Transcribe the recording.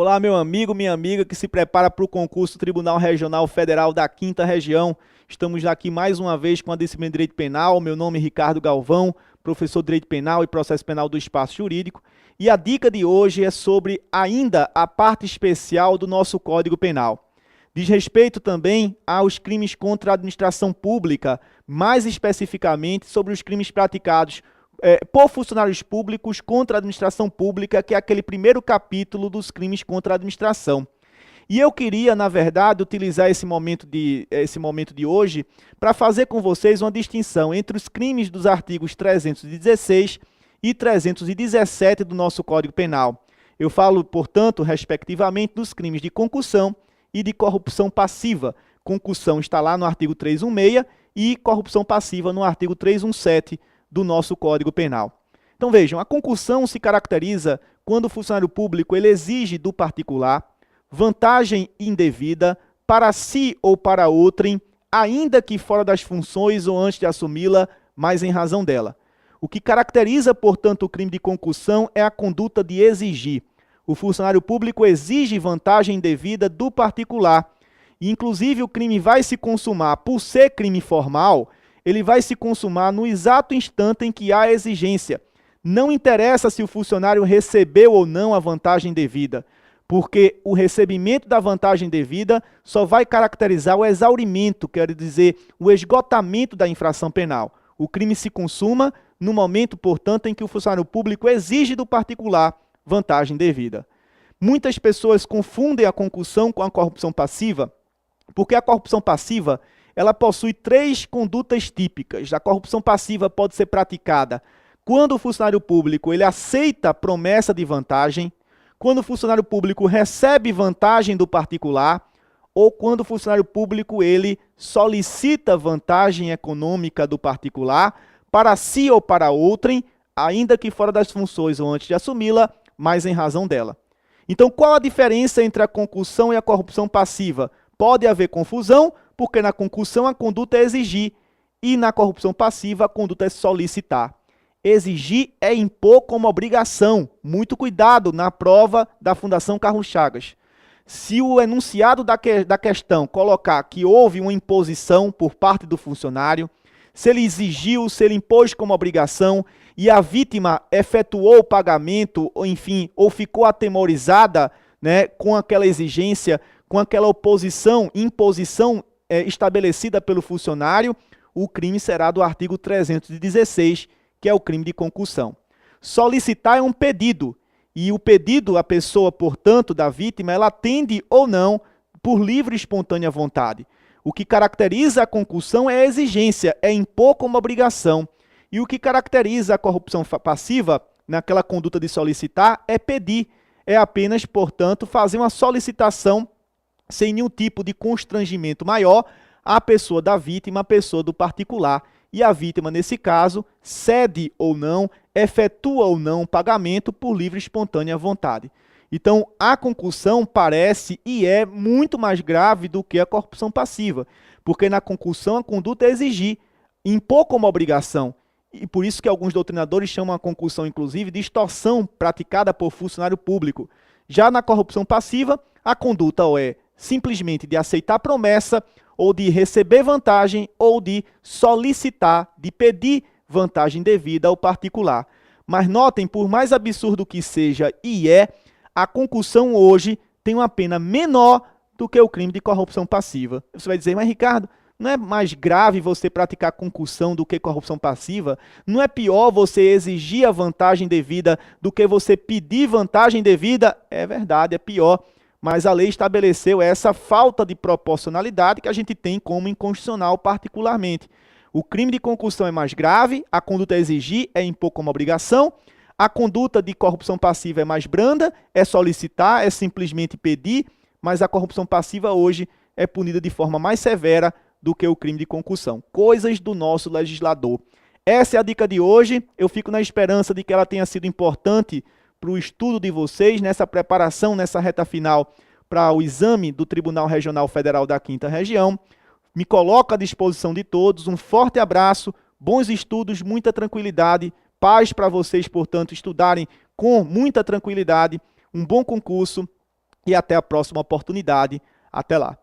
Olá, meu amigo, minha amiga que se prepara para o concurso Tribunal Regional Federal da 5ª Região. Estamos aqui mais uma vez com a disciplina de Direito Penal. Meu nome é Ricardo Galvão, professor de Direito Penal e Processo Penal do Espaço Jurídico. E a dica de hoje é sobre ainda a parte especial do nosso Código Penal. Diz respeito também aos crimes contra a administração pública, mais especificamente sobre os crimes praticados por funcionários públicos contra a administração pública, que é aquele primeiro capítulo dos crimes contra a administração. E eu queria, na verdade, utilizar esse momento de hoje para fazer com vocês uma distinção entre os crimes dos artigos 316 e 317 do nosso Código Penal. Eu falo, portanto, respectivamente, dos crimes de concussão e de corrupção passiva. Concussão está lá no artigo 316 e corrupção passiva no artigo 317 do nosso Código Penal. Então vejam, a concussão se caracteriza quando o funcionário público ele exige do particular vantagem indevida para si ou para outrem, ainda que fora das funções ou antes de assumi-la, mas em razão dela. O que caracteriza, portanto, o crime de concussão é a conduta de exigir. O funcionário público exige vantagem indevida do particular. E, inclusive, o crime vai se consumar, por ser crime formal, ele vai se consumar no exato instante em que há exigência. Não interessa se o funcionário recebeu ou não a vantagem devida, porque o recebimento da vantagem devida só vai caracterizar o exaurimento, quer dizer, o esgotamento da infração penal. O crime se consuma no momento, portanto, em que o funcionário público exige do particular vantagem devida. Muitas pessoas confundem a concussão com a corrupção passiva, porque a corrupção passiva ela possui 3 condutas típicas. A corrupção passiva pode ser praticada quando o funcionário público ele aceita a promessa de vantagem, quando o funcionário público recebe vantagem do particular, ou quando o funcionário público ele solicita vantagem econômica do particular para si ou para outrem, ainda que fora das funções ou antes de assumi-la, mas em razão dela. Então, qual a diferença entre a concussão e a corrupção passiva? Pode haver confusão, porque na concussão a conduta é exigir e na corrupção passiva a conduta é solicitar. Exigir é impor como obrigação. Muito cuidado na prova da Fundação Carlos Chagas. Se o enunciado da questão colocar que houve uma imposição por parte do funcionário, se ele exigiu, se ele impôs como obrigação e a vítima efetuou o pagamento, ou enfim, ou ficou atemorizada, né, com aquela exigência, com aquela imposição estabelecida pelo funcionário, o crime será do artigo 316, que é o crime de concussão. Solicitar é um pedido, e o pedido, a pessoa, portanto, da vítima, ela atende ou não por livre e espontânea vontade. O que caracteriza a concussão é a exigência, é impor como obrigação. E o que caracteriza a corrupção passiva, naquela conduta de solicitar, é pedir. É apenas, portanto, fazer uma solicitação sem nenhum tipo de constrangimento maior à pessoa da vítima, à pessoa do particular. E a vítima, nesse caso, cede ou não, efetua ou não o pagamento por livre e espontânea vontade. Então, a concussão parece e é muito mais grave do que a corrupção passiva, porque na concussão a conduta é exigir, impor como obrigação. E por isso que alguns doutrinadores chamam a concussão, inclusive, de extorsão praticada por funcionário público. Já na corrupção passiva, a conduta ou é simplesmente de aceitar promessa, ou de receber vantagem, ou de solicitar, de pedir vantagem devida ao particular. Mas notem, por mais absurdo que seja e a concussão hoje tem uma pena menor do que o crime de corrupção passiva. Você vai dizer, mas Ricardo, não é mais grave você praticar concussão do que corrupção passiva? Não é pior você exigir a vantagem devida do que você pedir vantagem devida? É verdade, é pior. Mas a lei estabeleceu essa falta de proporcionalidade que a gente tem como inconstitucional particularmente. O crime de concussão é mais grave, a conduta é exigir, é impor como obrigação. A conduta de corrupção passiva é mais branda, é solicitar, é simplesmente pedir, mas a corrupção passiva hoje é punida de forma mais severa do que o crime de concussão. Coisas do nosso legislador. Essa é a dica de hoje. Eu fico na esperança de que ela tenha sido importante para o estudo de vocês, nessa preparação, nessa reta final para o exame do Tribunal Regional Federal da 5ª Região. Me coloco à disposição de todos. Um forte abraço, bons estudos, muita tranquilidade, paz para vocês, portanto, estudarem com muita tranquilidade, um bom concurso e até a próxima oportunidade. Até lá.